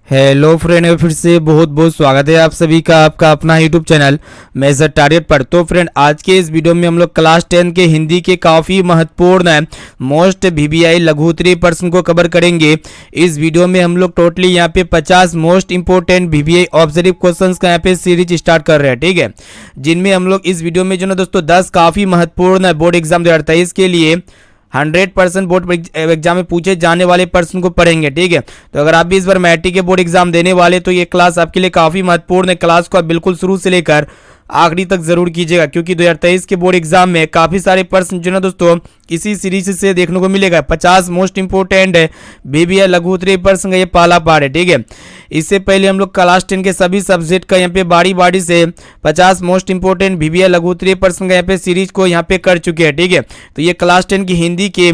Hello friend, फिर से बहुत बहुत स्वागत है आप सभी का आपका अपना यूट्यूब चैनल मेजर टारगेट पर। तो फ्रेंड, आज के इस वीडियो में हम लोग क्लास 10 के हिंदी के काफ़ी महत्वपूर्ण मोस्ट वीवीआई लघु उत्तरीय प्रश्न को कवर करेंगे। इस वीडियो में हम लोग टोटली यहाँ पे 50 most important VVI observe questions का यहाँ पे सीरीज स्टार्ट कर रहे हैं, ठीक है, जिनमें हम लोग इस वीडियो में जो ना दोस्तों 10 काफ़ी महत्वपूर्ण बोर्ड एग्जाम 2023 के लिए 100% बोर्ड एग्जाम में पूछे जाने वाले प्रश्न को पढ़ेंगे, ठीक है। तो अगर आप भी इस बार मैट्रिक के बोर्ड एग्जाम देने वाले तो ये क्लास आपके लिए काफ़ी महत्वपूर्ण है। क्लास को आप बिल्कुल शुरू से लेकर आखिरी तक जरूर कीजिएगा, क्योंकि 2023 के बोर्ड एग्जाम में काफ़ी सारे प्रश्न जो ना दोस्तों इसी सीरीज से देखने को मिलेगा। 50 मोस्ट इंपोर्टेंट है वीवीआई लघु उत्तरीय प्रश्न का ये पहला पार्ट है, ठीक है। इससे पहले हम लोग क्लास 10 के सभी सब्जेक्ट का यहाँ पे बारी बारी से 50 मोस्ट इंपोर्टेंट वीवीआई लघु उत्तरीय प्रश्न का यहाँ पे सीरीज को यहाँ पे कर चुके हैं, ठीक है। तो ये क्लास 10 की हिंदी के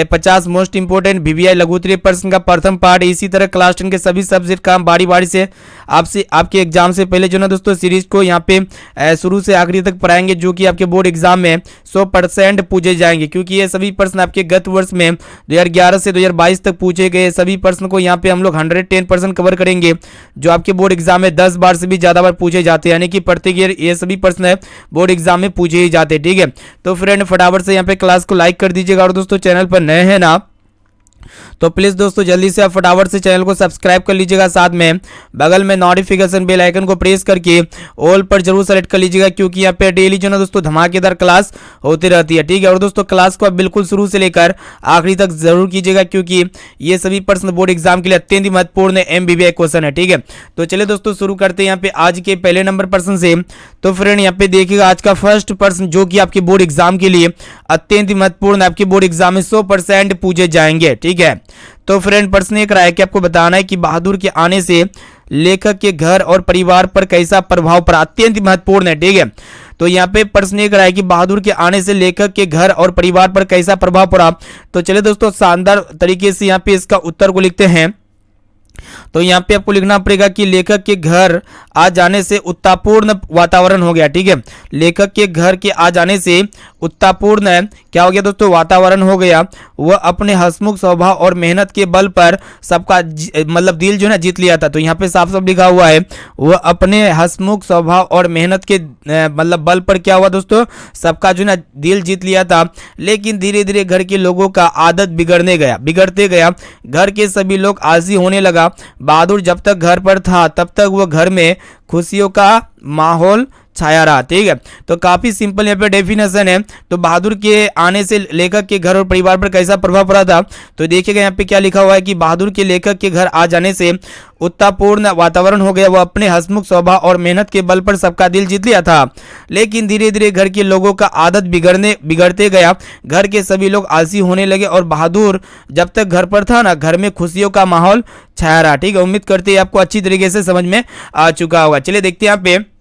50 मोस्ट इंपोर्टेंट वीवीआई लघु उत्तरीय प्रश्न का प्रथम पार्ट है। इसी तरह क्लास 10 के सभी सब्जेक्ट का हम बारी बारी से आपके एग्जाम से पहले जो ना दोस्तों सीरीज को यहाँ पे शुरू से आखिरी तक पढ़ाएंगे, जो कि आपके बोर्ड एग्जाम में 100% पूछे जाएंगे, क्योंकि ये सभी प्रश्न आपके गत वर्ष में 2011 से 2022 तक पूछे गए सभी प्रश्न को यहाँ पे हम लोग 110% कवर करेंगे, जो आपके बोर्ड एग्जाम में 10 बार से भी ज़्यादा बार पूछे जाते हैं, यानी कि प्रत्येक ईयर ये सभी प्रश्न बोर्ड एग्जाम में पूछे ही जाते हैं, ठीक है। तो फ्रेंड, फटाफट से यहाँ पे क्लास को लाइक कर दीजिएगा, और दोस्तों चैनल पर नए हैं ना तो प्लीज़ दोस्तों जल्दी से आप फटाफट से चैनल को सब्सक्राइब कर लीजिएगा। साथ में बगल में नोटिफिकेशन बेल आइकन को प्रेस करके ऑल पर जरूर सेलेक्ट कर लीजिएगा, क्योंकि यहाँ पे डेली जो ना दोस्तों धमाकेदार क्लास होती रहती है, ठीक है। और दोस्तों क्लास को आप बिल्कुल शुरू से लेकर आखिरी तक जरूर कीजिएगा, क्योंकि ये सभी प्रश्न बोर्ड एग्जाम के लिए अत्यंत महत्वपूर्ण एमवीवीआई क्वेश्चन है, ठीक है। तो चलिए दोस्तों शुरू करते हैं यहाँ पे आज के पहले नंबर प्रश्न से। तो फ्रेंड, यहाँ पे देखिएगा आज का फर्स्ट प्रश्न, जो कि आपके बोर्ड एग्जाम के लिए अत्यंत महत्वपूर्ण, आपके बोर्ड एग्जाम में 100% पूछे जाएंगे, ठीक है। तो फ्रेंड, प्रश्न एक रहा है कि आपको बताना है कि बहादुर के आने से लेखक के घर और परिवार पर कैसा प्रभाव पड़ा। अत्यंत महत्वपूर्ण है, ठीक है। तो यहाँ पे प्रश्न एक रहा है कि बहादुर के आने से लेखक के घर और परिवार पर कैसा प्रभाव पड़ा। तो चलिए दोस्तों शानदार तरीके से यहाँ पे इसका उत्तर को लिखते हैं। तो यहाँ पे आपको लिखना पड़ेगा कि लेखक के घर आ जाने से उत्साहपूर्ण वातावरण हो गया, ठीक है। लेखक के घर के आ जाने से उत्साहपूर्ण क्या हो गया दोस्तों, वातावरण हो गया। वह अपने हंसमुख स्वभाव और मेहनत के बल पर सबका मतलब दिल जो है ना जीत लिया था। तो यहाँ पे साफ साफ लिखा हुआ है, वह अपने हंसमुख स्वभाव और मेहनत के मतलब बल पर क्या हुआ दोस्तों, सबका जो है ना दिल जीत लिया था। लेकिन धीरे धीरे घर के लोगों का आदत बिगड़ते गया। घर के सभी लोग आलसी होने लगा। बहादुर जब तक घर पर था तब तक वह घर में खुशियों का माहौल छाया रहा, ठीक है। तो काफी सिंपल यहाँ पे डेफिनेशन है। तो बहादुर के आने से लेखक के घर और परिवार पर कैसा प्रभाव पड़ा था, तो देखिएगा यहाँ पे क्या लिखा हुआ है कि बहादुर के लेखक के घर आ जाने से उत्साहपूर्ण वातावरण हो गया। वह अपने हंसमुख स्वभाव और मेहनत के बल पर सबका दिल जीत लिया था। लेकिन धीरे धीरे घर के लोगों का आदत बिगड़ते गया। घर के सभी लोग आलसी होने लगे, और बहादुर जब तक घर पर था ना, घर में खुशियों का माहौल छाया रहा, ठीक है। उम्मीद करते हैं आपको अच्छी तरीके से समझ में आ चुका होगा। चलिए देखते हैं यहाँ पे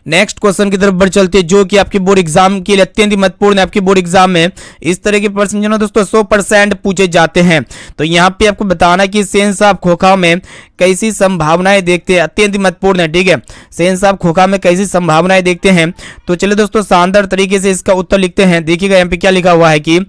नेक्स्ट क्वेश्चन की तरफ बढ़ चलते हैं, जो कि आपके बोर्ड एग्जाम के लिए अत्यंत महत्वपूर्ण है। आपके बोर्ड एग्जाम में इस तरह के प्रश्न जो ना दोस्तों 100% पूछे जाते हैं। तो यहाँ पे आपको बताना कि सेन साहब खोखा में कैसी संभावनाएं देखते हैं। अत्यंत महत्वपूर्ण है, ठीक है। सेन साहब खोखा में कैसी संभावनाएं देखते हैं। तो चलिए दोस्तों शानदार तरीके से इसका उत्तर लिखते हैं। देखिएगा यहाँ पे क्या लिखा हुआ है कि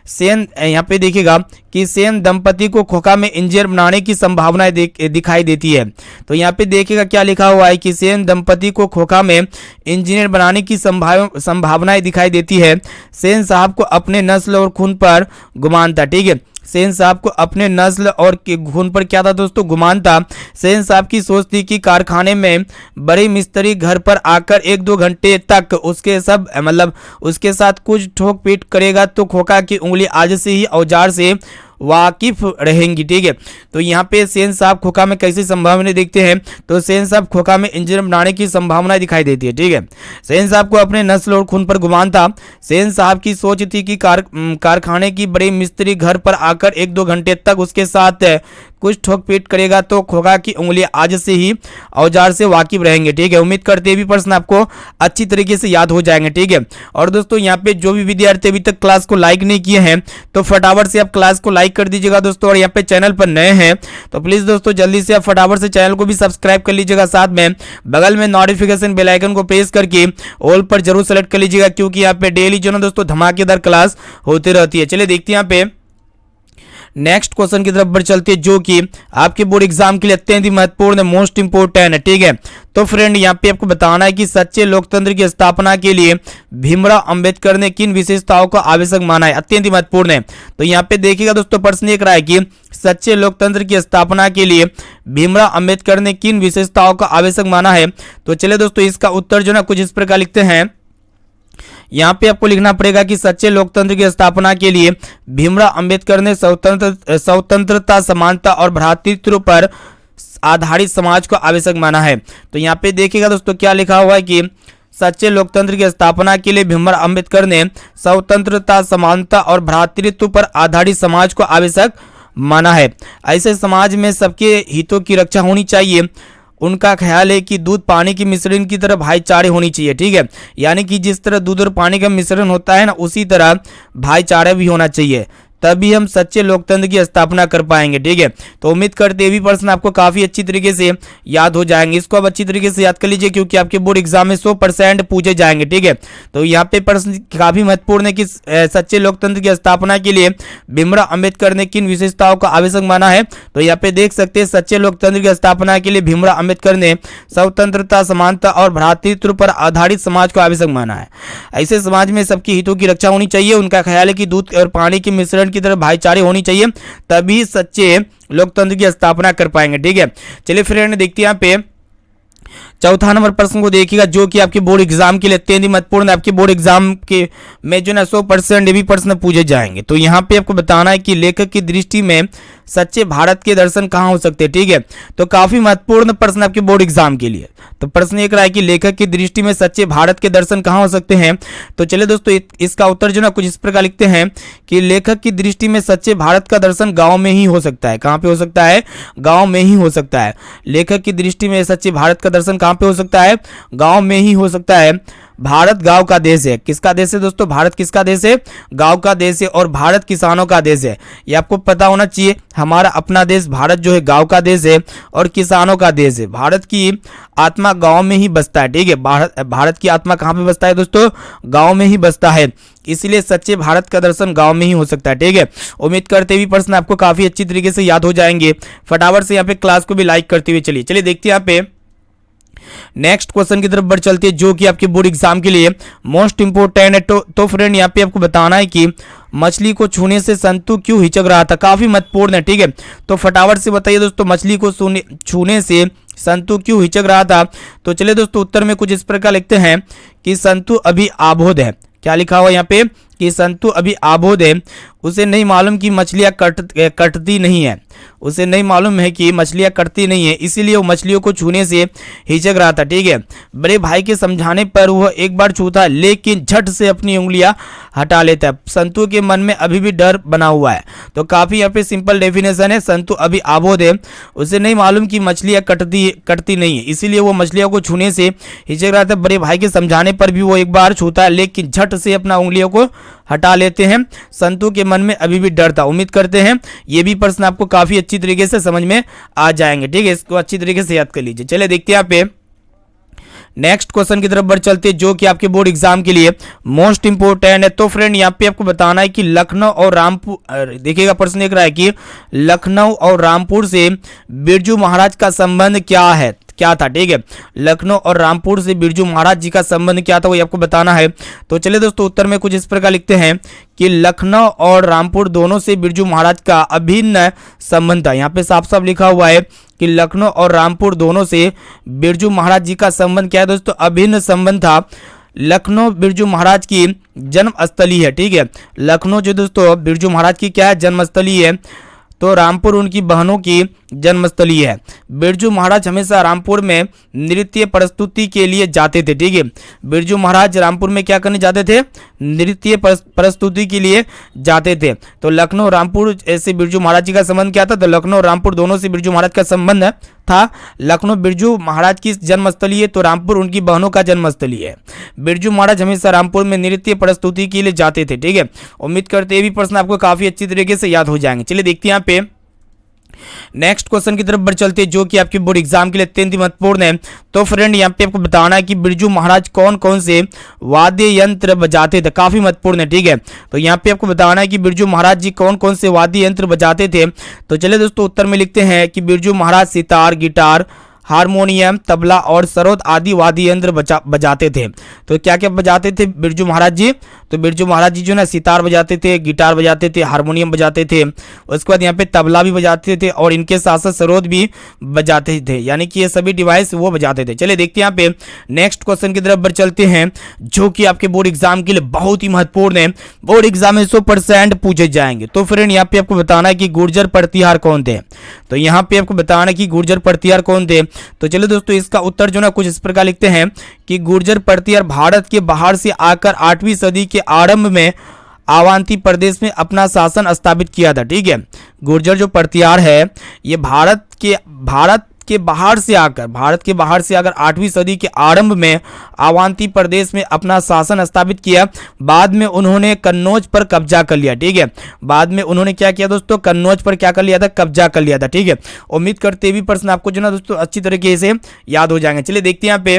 सेन, यहाँ पे देखिएगा कि सेन दंपति को खोखा में इंजीनियर बनाने की संभावनाएं दिखाई देती है। तो यहाँ पे देखिएगा क्या लिखा हुआ है कि सेन दंपति को खोखा में इंजीनियर बनाने की संभावनाएं दिखाई देती है। सेन साहब को अपने नस्ल और खून पर गुमान था, ठीक है। सेन साहब को अपने नस्ल और खून पर क्या था दोस्तों, गुमान था। सेन साहब की सोच थी कि कारखाने में बड़े मिस्त्री घर पर आकर 1-2 घंटे तक उसके साथ कुछ ठोक पीट करेगा तो खोखा की उंगली आज से ही औजार से वाकिफ रहेंगी, ठीक है। तो यहाँ पे सेन साहब खोखा में कैसी संभावनाएं देखते हैं। तो सेन साहब खोखा में इंजीनियर बनाने की संभावनाएं दिखाई देती है, ठीक है। सेन साहब को अपने नस्ल और खून पर गुमान था। सेन साहब की सोच थी कि कारखाने की बड़े मिस्त्री घर पर आकर 1-2 घंटे तक उसके साथ कुछ ठोक पीट करेगा तो खोखा की उंगली आज से ही औजार से वाकिफ रहेंगे, ठीक है। उम्मीद करते हैं भी प्रश्न आपको अच्छी तरीके से याद हो जाएंगे, ठीक है। और दोस्तों यहाँ पे जो भी विद्यार्थी अभी तक क्लास को लाइक नहीं किए हैं तो फटाफट से आप क्लास को लाइक कर दीजिएगा दोस्तों। और यहाँ पे चैनल पर नए हैं तो प्लीज दोस्तों जल्दी से आप फटाफट से चैनल को भी सब्सक्राइब कर लीजिएगा। साथ में बगल में नोटिफिकेशन बेल आइकन को प्रेस करके ऑल पर जरूर सेलेक्ट कर लीजिएगा, क्योंकि यहाँ पे डेली जो ना दोस्तों धमाकेदार क्लास होती रहती है। चलिए देखते हैं यहाँ पे नेक्स्ट क्वेश्चन की तरफ बढ़ चलते हैं जो कि आपके बोर्ड एग्जाम के लिए अत्यंत ही महत्वपूर्ण है, मोस्ट इंपोर्टेंट है। ठीक है, तो फ्रेंड यहाँ पे आपको बताना है कि सच्चे लोकतंत्र की स्थापना के लिए भीमराव अंबेडकर ने किन विशेषताओं को आवश्यक माना है, अत्यंत ही महत्वपूर्ण है। तो यहाँ पे देखिएगा दोस्तों, प्रश्न एक रहा है कि सच्चे लोकतंत्र की स्थापना के लिए भीमराव अंबेडकर ने किन विशेषताओं को आवश्यक माना है। तो चलिए दोस्तों, इसका उत्तर जो ना कुछ इस प्रकार लिखते हैं। यहाँ पे आपको लिखना पड़ेगा कि सच्चे लोकतंत्र की स्थापना के लिए भीमराव अंबेडकर ने स्वतंत्रता, समानता और भ्रातृत्व पर आधारित समाज को आवश्यक माना है। तो यहाँ पे देखिएगा दोस्तों क्या लिखा हुआ है कि सच्चे लोकतंत्र की स्थापना के लिए भीमराव अंबेडकर ने स्वतंत्रता, समानता और भ्रातृत्व पर आधारित समाज को आवश्यक माना है। ऐसे समाज में सबके हितों की रक्षा होनी चाहिए। उनका ख्याल है कि दूध पानी के मिश्रण की तरह भाईचारे होनी चाहिए। ठीक है, यानी कि जिस तरह दूध और पानी का मिश्रण होता है ना, उसी तरह भाईचारा भी होना चाहिए, तभी हम सच्चे लोकतंत्र की स्थापना कर पाएंगे। ठीक है, तो उम्मीद करते हैं ये भी प्रश्न आपको काफी अच्छी तरीके से याद हो जाएंगे। इसको आप अच्छी तरीके से याद कर लीजिए क्योंकि आपके बोर्ड एग्जाम में 100% पूछे जाएंगे। ठीक है, तो यहाँ पे प्रश्न काफी महत्वपूर्ण है कि सच्चे लोकतंत्र की स्थापना के लिए भीमराव अंबेडकर ने किन विशेषताओं को आवश्यक माना है। तो यहाँ पे देख सकते हैं, सच्चे लोकतंत्र की स्थापना के लिए भीमराव अंबेडकर ने स्वतंत्रता, समानता और भ्रातृत्व पर आधारित समाज को आवश्यक माना है। ऐसे समाज में सबके हितों की रक्षा होनी चाहिए। उनका ख्याल है कि दूध और पानी के मिश्रण की तरह भाईचारे होनी चाहिए, तभी सच्चे लोकतंत्र की स्थापना कर पाएंगे। ठीक है, चलिए फ्रेंड देखते हैं यहाँ पे चौथा नंबर प्रश्न को देखिएगा जो कि आपके बोर्ड एग्जाम के लिए अत्यंत महत्वपूर्ण है। आपके बोर्ड एग्जाम के में जो ना 100% ये भी प्रश्न पूछे जाएंगे। तो यहाँ पे आपको बताना है कि लेखक की दृष्टि में सच्चे भारत के दर्शन कहाँ हो सकते हैं। ठीक है, तो काफी महत्वपूर्ण प्रश्न आपके बोर्ड एग्जाम के लिए। तो प्रश्न एक रहा है कि लेखक की दृष्टि में सच्चे भारत के दर्शन कहाँ हो सकते हैं। तो चलिए दोस्तों, इसका उत्तर जो ना कुछ इस प्रकार लिखते हैं कि लेखक की दृष्टि में सच्चे भारत का दर्शन गाँव में ही हो सकता है। कहाँ पे हो सकता है? गाँव में ही हो सकता है। लेखक की दृष्टि में सच्चे भारत का दर्शन कहाँ पे हो सकता है? गाँव में ही हो सकता है। भारत गांव का देश है। किसका देश है दोस्तों? भारत किसका देश है? गांव का देश है। और भारत किसानों का देश है। ये आपको पता होना चाहिए। हमारा अपना देश भारत जो है गांव का देश है और किसानों का देश है। भारत की आत्मा गांव में ही बसता है। ठीक है, भारत की आत्मा कहाँ पे बसता है दोस्तों? गांव में ही बसता है। इसलिए सच्चे भारत का दर्शन गांव में ही हो सकता है। ठीक है, उम्मीद करते हुए प्रश्न आपको काफी अच्छी तरीके से याद हो जाएंगे। फटाफट से यहाँ पे क्लास को भी लाइक करते हुए चलिए देखते हैं यहाँ पे नेक्स्ट क्वेश्चन की तरफ बढ़ चलते हैं जो कि आपके बोर्ड एग्जाम के लिए मोस्ट इंपोर्टेंट है। तो फ्रेंड यहाँ पे आपको बताना है कि मछली को छूने से संतु क्यों हिचक रहा था। काफी महत्वपूर्ण है। ठीक है, तो फटाफट से बताइए दोस्तों, मछली को छूने से संतु क्यों हिचक रहा था। तो चलिए दोस्तों, उत्तर में कुछ इस प्रकार लिखते हैं कि संतु अभी आबोध है। क्या लिखा हुआ यहाँ पे कि संतु अभी आबोध है। उसे नहीं मालूम कि मछलियां कटती नहीं है। उसे नहीं मालूम है कि मछलियां कटती नहीं है, इसीलिए वो मछलियों को छूने से हिचक रहा था। ठीक है, बड़े भाई के समझाने पर वह एक बार छूता लेकिन झट से अपनी उंगलियां हटा लेता है। संतु के मन में अभी भी डर बना हुआ है। तो काफी यहाँ पे सिंपल डेफिनेशन है। संतु अभी आबोध है। उसे नहीं मालूम कि मछलियां कटती नहीं है, इसीलिए वो मछलियों को छूने से हिचक रहा था। बड़े भाई के समझाने पर भी वो एक बार छूता है लेकिन झट से अपना उंगलियों को हटा लेते हैं। संतु के मन में अभी भी डर था। उम्मीद करते हैं ये भी प्रश्न आपको काफी अच्छी तरीके से समझ में आ जाएंगे। ठीक है, इसको अच्छी तरीके से याद कर लीजिए। चलिए देखते हैं यहाँ पे नेक्स्ट क्वेश्चन की तरफ बढ़ चलते हैं जो कि आपके बोर्ड एग्जाम के लिए मोस्ट इंपोर्टेंट है। तो फ्रेंड यहाँ पे आपको बताना है कि लखनऊ और रामपुर, देखिएगा प्रश्न एक रहा है कि लखनऊ और रामपुर से बिरजू महाराज का संबंध क्या था। ठीक है, लखनऊ और रामपुर से बिरजू महाराज जी का संबंध क्या था, वो आपको बताना है। तो चलिए दोस्तों, उत्तर में कुछ इस प्रकार लिखते हैं कि लखनऊ और रामपुर दोनों से बिरजू महाराज का अभिन्न संबंध था। यहाँ पे साफ साफ लिखा हुआ है कि लखनऊ और रामपुर दोनों से बिरजू महाराज जी का संबंध क्या है दोस्तों? अभिन्न संबंध था। लखनऊ बिरजू महाराज की जन्मस्थली है। ठीक है, लखनऊ जो दोस्तों बिरजू महाराज की क्या है? जन्मस्थली है। तो रामपुर उनकी बहनों की जन्मस्थली है। बिरजू महाराज हमेशा रामपुर में नृत्य प्रस्तुति के लिए जाते थे। ठीक है, बिरजू महाराज रामपुर में क्या करने जाते थे? नृत्य प्रस्तुति के लिए जाते थे। तो लखनऊ रामपुर ऐसे बिरजू महाराज जी का संबंध क्या था? तो लखनऊ रामपुर दोनों से बिरजू महाराज का संबंध था। लखनऊ बिरजू महाराज की जन्मस्थली है तो रामपुर उनकी बहनों का जन्मस्थली है। बिरजू महाराज हमेशा रामपुर में नृत्य प्रस्तुति के लिए जाते थे। ठीक है, उम्मीद करते हैं भी प्रश्न आपको काफी अच्छी तरीके से याद हो जाएंगे। चलिए देखते हैं यहाँ पे नेक्स्ट क्वेश्चन की तरफ बढ़ चलते हैं जो कि आपके बोर्ड एग्जाम के लिए अत्यंत महत्वपूर्ण है। तो फ्रेंड यहाँ पे आपको बताना है कि बिरजू महाराज कौन कौन से वाद्य यंत्र बजाते थे, काफी महत्वपूर्ण है। ठीक है, तो यहाँ पे आपको बताना है कि बिरजू महाराज जी कौन कौन से वाद्य यंत्र बजाते थे। तो चलिए दोस्तों उत्तर में लिखते हैं कि बिरजू महाराज सितार, गिटार, हारमोनियम, तबला और सरोद आदि वाद्य यंत्र बजाते थे। तो क्या क्या बजाते थे बिरजू महाराज जी? तो बिरजू महाराज जी जो ना सितार बजाते थे, गिटार बजाते थे, हारमोनियम बजाते थे, उसके बाद यहाँ पे तबला भी बजाते थे और इनके साथ साथ सरोद भी बजाते थे, यानी कि ये सभी डिवाइस वो बजाते थे। चलिए देखते हैं यहाँ पे नेक्स्ट क्वेश्चन की तरफ बढ़ चलते हैं जो कि आपके बोर्ड एग्जाम के लिए बहुत ही महत्वपूर्ण है। बोर्ड एग्जाम में 100% पूछे जाएंगे। तो फ्रेंड यहाँ पे आपको बताना है कि गुर्जर प्रतिहार कौन थे। तो यहाँ पे आपको बताना है कि गुर्जर प्रतिहार कौन थे। तो चलिए दोस्तों इसका उत्तर जो ना कुछ इस प्रकार लिखते हैं कि गुर्जर प्रतिहार भारत के बाहर से आकर 8वीं सदी के आरंभ में अवंती प्रदेश में अपना शासन स्थापित किया था। ठीक है, गुर्जर जो प्रतिहार है ये भारत के बाहर से आकर 8वीं सदी के आरंभ में अवंती प्रदेश में अपना शासन स्थापित किया। बाद में उन्होंने कन्नौज पर कब्जा कर लिया। ठीक है, बाद में उन्होंने क्या किया दोस्तों? कन्नौज पर क्या कर लिया था? कब्जा कर लिया था। ठीक है, उम्मीद करते भी प्रश्न आपको जो ना दोस्तों अच्छी तरीके से याद हो जाएंगे। चलिए देखते हैं यहाँ पे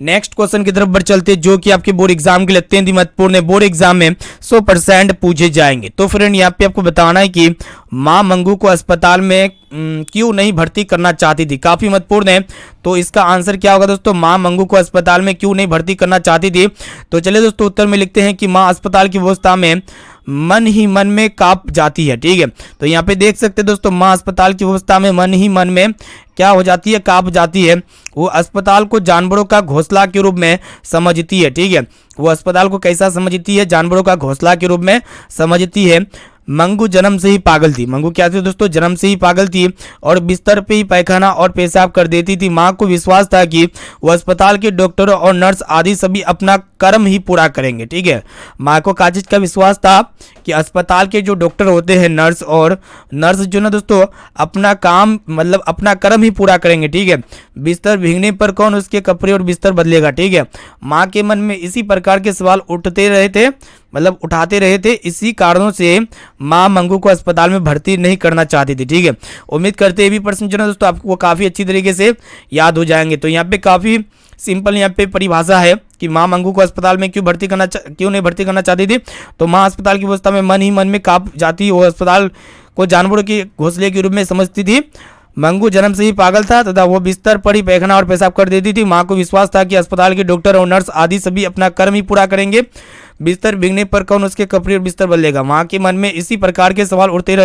नेक्स्ट क्वेश्चन की तरफ बढ़ चलते हैं जो कि आपके बोर्ड एग्जाम के लिए अत्यंत महत्वपूर्ण है। बोर्ड एग्जाम में 100% पूछे जाएंगे। तो फ्रेंड यहाँ पे आपको बताना है कि मां मंगू को अस्पताल में क्यों नहीं भर्ती करना चाहती थी, काफी महत्वपूर्ण है। तो इसका आंसर क्या होगा दोस्तों? मां मंगू को अस्पताल में क्यों नहीं भर्ती करना चाहती थी। तो चलिए दोस्तों उत्तर में लिखते हैं कि मां अस्पताल की व्यवस्था में मन ही मन में कांप जाती है। ठीक है, तो यहाँ पे देख सकते हैं दोस्तों मां अस्पताल की व्यवस्था में मन ही मन में क्या हो जाती है? कांप जाती है। वो अस्पताल को जानवरों का घोंसला के रूप में समझती है। ठीक है, वो अस्पताल को कैसा समझती है? जानवरों का घोंसला के रूप में समझती है। मंगू जन्म से ही पागल थी। मंगू क्या थी दोस्तों? जन्म से ही पागल थी और बिस्तर पे ही पैखाना और पेशाब कर देती थी। माँ को विश्वास था कि वो अस्पताल के डॉक्टरों और नर्स आदि सभी अपना कर्म ही पूरा करेंगे। ठीक है, माँ को क्या चीज का विश्वास था कि अस्पताल के जो डॉक्टर होते हैं, नर्स जो ना दोस्तों अपना काम मतलब अपना कर्म ही पूरा करेंगे। ठीक है, बिस्तर भीगने पर कौन उसके कपड़े और बिस्तर बदलेगा। ठीक है, माँ के मन में इसी प्रकार के सवाल उठाते रहे थे। इसी कारणों से मां मंगू को अस्पताल में भर्ती नहीं करना चाहती थी। ठीक है, उम्मीद करते हैं ये भी प्रश्न जो ना दोस्तों आपको काफी अच्छी तरीके से याद हो जाएंगे। तो यहाँ पे काफी सिंपल यहाँ पे परिभाषा है कि मां मंगू को अस्पताल में क्यों नहीं भर्ती करना चाहती थी। तो मां अस्पताल की व्यवस्था में मन ही मन में कांप जाती, वो अस्पताल को जानवरों के घोंसले के रूप में समझती थी। मंगू जन्म से ही पागल था तथा वो बिस्तर पर ही पैखाना और पेशाब कर देती थी। माँ को विश्वास था कि अस्पताल के डॉक्टर और नर्स आदि सभी अपना कर्म ही पूरा करेंगे। बिस्तर भीगने पर कौन उसके कपड़े और बिस्तर बदलेगा। माँ के मन में इसी प्रकार के सवाल उठाते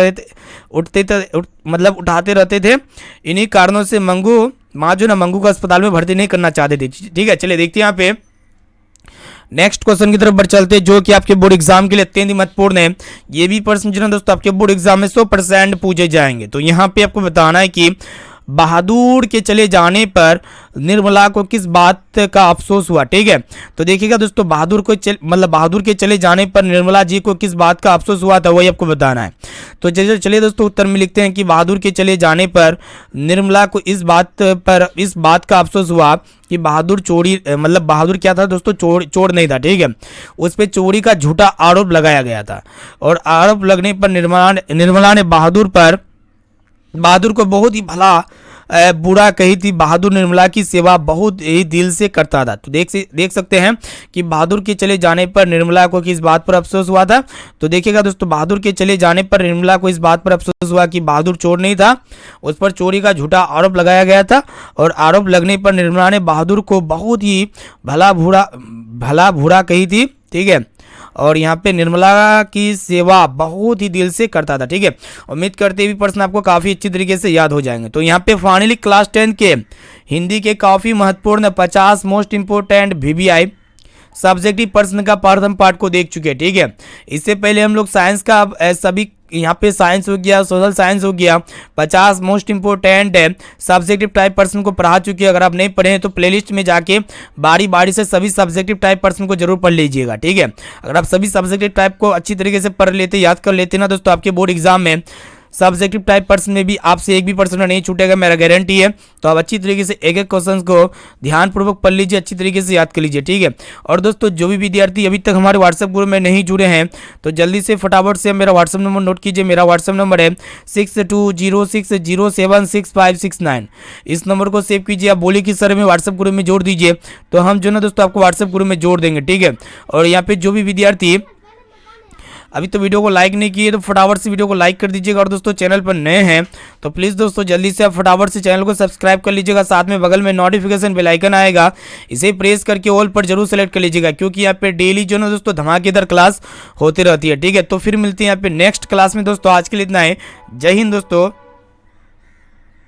रहते थे। इन्हीं कारणों से माँ जो ना मंगू को अस्पताल में भर्ती नहीं करना चाहती थी। ठीक है, चलिए देखते हैं यहाँ पे नेक्स्ट क्वेश्चन की तरफ बढ़ चलते हैं जो कि आपके बोर्ड एग्जाम के लिए अत्यंत महत्वपूर्ण है। ये भी प्रश्न जो ना दोस्तों आपके बोर्ड एग्जाम में 100% पूछे जाएंगे। तो यहाँ पे आपको बताना है कि बहादुर के चले जाने पर निर्मला को किस बात का अफसोस हुआ। ठीक है, तो देखिएगा दोस्तों बहादुर के चले जाने पर निर्मला जी को किस बात का अफसोस हुआ था वही आपको बताना है। तो चलिए दोस्तों उत्तर में लिखते हैं कि बहादुर के चले जाने पर निर्मला को इस बात का अफसोस हुआ कि बहादुर बहादुर क्या था दोस्तों? चोर नहीं था। ठीक है, उस पर चोरी का झूठा आरोप लगाया गया था और आरोप लगने पर निर्मला ने बहादुर को बहुत ही बुरा कही थी। बहादुर निर्मला की सेवा बहुत ही दिल से करता था। तो देख सकते हैं कि बहादुर के चले जाने पर निर्मला को किस बात पर अफसोस हुआ था। तो देखिएगा दोस्तों बहादुर के चले जाने पर निर्मला को इस बात पर अफसोस हुआ कि बहादुर चोर नहीं था, उस पर चोरी का झूठा आरोप लगाया गया था और आरोप लगने पर निर्मला ने बहादुर को बहुत ही भला बुरा कही थी। ठीक है, और यहाँ पे निर्मला की सेवा बहुत ही दिल से करता था। ठीक है, उम्मीद करते भी प्रश्न आपको काफ़ी अच्छी तरीके से याद हो जाएंगे। तो यहाँ पे फाइनली क्लास 10 के हिंदी के काफ़ी महत्वपूर्ण 50 मोस्ट इंपोर्टेंट VBI सब्जेक्टिव प्रश्न का प्रथम पार्ट को देख चुके हैं। ठीक है, इससे पहले हम लोग साइंस का सभी यहाँ पे साइंस हो गया, सोशल साइंस हो गया, 50 मोस्ट इंपोर्टेंट सब्जेक्टिव टाइप प्रश्न को पढ़ा चुके हैं। अगर आप नहीं पढ़े हैं तो प्लेलिस्ट में जाके बारी बारी से सभी सब्जेक्टिव टाइप प्रश्न को जरूर पढ़ लीजिएगा। ठीक है, अगर आप सभी सब्जेक्टिव टाइप को अच्छी तरीके से पढ़ लेते, याद कर लेते ना दोस्तों, आपके बोर्ड एग्जाम में सब्जेक्टिव टाइप पर्सन में भी आपसे एक भी पर्सन नहीं छूटेगा, मेरा गारंटी है। तो आप अच्छी तरीके से एक एक क्वेश्चन को ध्यानपूर्वक पढ़ लीजिए, अच्छी तरीके से याद कर लीजिए, ठीक है। और दोस्तों जो भी विद्यार्थी अभी तक हमारे व्हाट्सएप ग्रुप में नहीं जुड़े हैं तो जल्दी से फटाफट से मेरा व्हाट्सएप नंबर नोट कीजिए। मेरा व्हाट्सएप नंबर है 6206076569। इस नंबर को सेव कीजिए। आप बोलिए कि सर हमें व्हाट्सएप ग्रुप में जोड़ दीजिए, तो हम जो ना दोस्तों आपको व्हाट्सएप ग्रुप में जोड़ देंगे, ठीक है। और यहाँ पे जो भी विद्यार्थी अभी तो वीडियो को लाइक नहीं किए तो फटाफट से वीडियो को लाइक कर दीजिएगा। और दोस्तों चैनल पर नए हैं तो प्लीज़ दोस्तों जल्दी से आप फटाफट से चैनल को सब्सक्राइब कर लीजिएगा। साथ में बगल में नोटिफिकेशन बेल आइकन आएगा, इसे प्रेस करके ऑल पर जरूर सेलेक्ट कर लीजिएगा, क्योंकि यहाँ पे डेली जो ना दोस्तों धमाकेदार क्लास होती रहती है, ठीक है। तो फिर मिलते हैं यहाँ पे नेक्स्ट क्लास में दोस्तों। आज के लिए इतना है। जय हिंद दोस्तों।